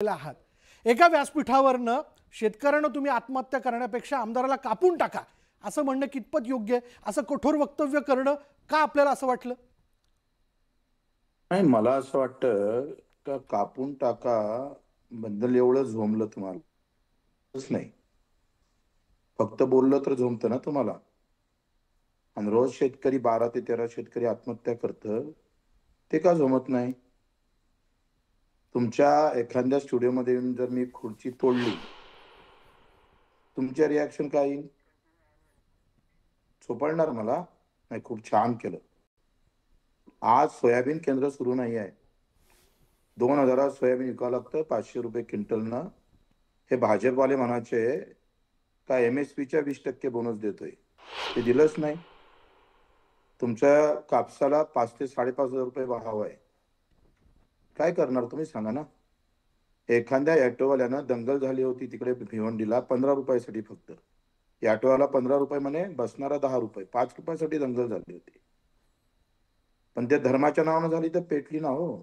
आहात. एका व्यासपीठावरनं शेतकऱ्यांना तुम्ही आत्महत्या करण्यापेक्षा आमदाराला कापून टाका असं म्हणणं कितपत योग्य आहे? असं कठोर वक्तव्य करणं का आपल्याला असं वाटलं? नाही, मला असं वाटतं का कापून टाका बद्दल एवढं झोंबलं तुम्हाला नाही. फक्त बोललं तर झोंबतं ना तुम्हाला. आणि रोज शेतकरी 12 ते 13 शेतकरी आत्महत्या करतं, ते का झोंबत नाही? तुमच्या एखाद्या स्टुडिओमध्ये येऊन जर मी खुर्ची तोडली, तुमच्या रिॲक्शन काय येईल? चोपडणार मला? नाही, खूप छान केलं. आज सोयाबीन केंद्र सुरू नाही आहे. 2000 सोयाबीन विकावं लागतं, 500 रुपये क्विंटलनं. हे भाजपवाले म्हणायचे का MSPच्या 20% बोनस देतोय. ते दिलंच नाही. तुमच्या कापसाला 5 ते 5,500 रुपये भाव आहे. काय करणार तुम्ही सांगा ना? एखाद्या ऑटोवाल्यानं दंगल झाली होती तिकडे भिवंडीला 15 रुपयासाठी फक्त. या ऑटोवाला 15 रुपये म्हणे, बसणारा 10 रुपये. 5 रुपयासाठी दंगल झाली होती. पण ते धर्माच्या नावानं झाली तर पेटली ना हो.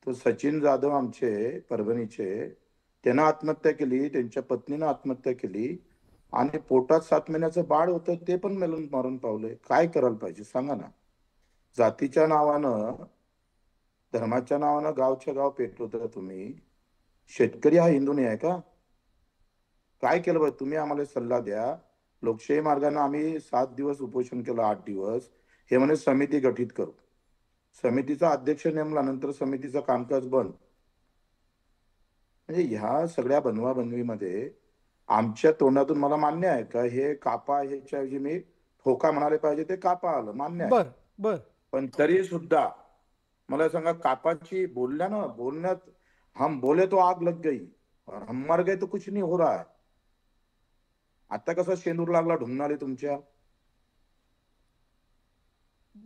तो सचिन जाधव आमचे परभणीचे, त्यानं आत्महत्या केली, त्यांच्या पत्नीनं आत्महत्या केली आणि पोटात 7 महिन्याचं बाळ होतं ते पण मरून पावलंय. काय करायला पाहिजे सांगा ना? जातीच्या नावानं, धर्माच्या नावानं गावच्या गाव पेटवता तुम्ही. शेतकरी हा हिंदू नाही आहे का? काय केलं पाहिजे तुम्ही आम्हाला सल्ला द्या. लोकशाही मार्गाने आम्ही 7 दिवस उपोषण केलं, 8 दिवस. हे म्हणे समिती गठीत करू. समितीचा अध्यक्ष नेमला, नंतर समितीचं कामकाज बंद. म्हणजे ह्या सगळ्या बनवाबनवीमध्ये आमच्या तोंडातून मला मान्य आहे का हे कापा, ह्याच्याऐवजी मी ठोका म्हणाले पाहिजे, ते कापा आलं, मान्य आहे. बर बर पण तरी सुद्धा मला सांगा, कापाची बोलण्यात हम बोले तो आग लग गई और हम मर गए तो कुछ नहीं हो रहा है. आता कसा शेंदूर लागला ढुंगणाले तुमच्या.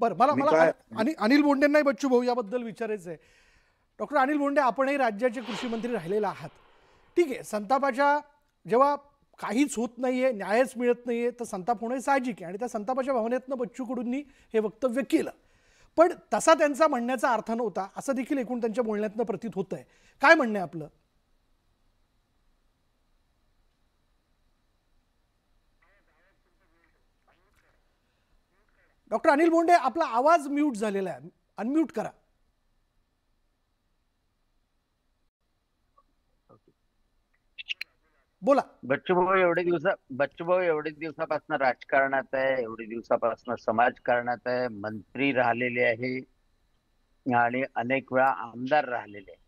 बर मला मी मला काय आणि अनिल बोंडेंनाही बच्चू भाऊ याबद्दल विचारायचं आहे. डॉक्टर अनिल बोंडे, आपणही राज्याचे कृषी मंत्री राहिलेला आहात. ठीक आहे, संतापाच्या जेव्हा काहीच होत नाहीये, न्यायच मिळत नाहीये, तर संताप होणे साहजिक आहे आणि त्या संतापाच्या भावनेतनं बच्चू कडूंनी हे वक्तव्य केलं. पण तसा त्यांचा म्हणण्याचा अर्थ नव्हता असं देखील एकूण त्यांच्या बोलण्यातनं प्रतीत होतंय. काय म्हणणं आहे आपलं? डॉक्टर अनिल बोंडे, आपला आवाज म्यूट झालेला आहे, अनम्यूट करा. बोला. बच्चू भाऊ एवढे दिवसापासून राजकारणात आहे, एवढे दिवसापासून समाजकारणात आहे, मंत्री राहिलेले आहे आणि अनेक वेळा आमदार राहिलेले आहे.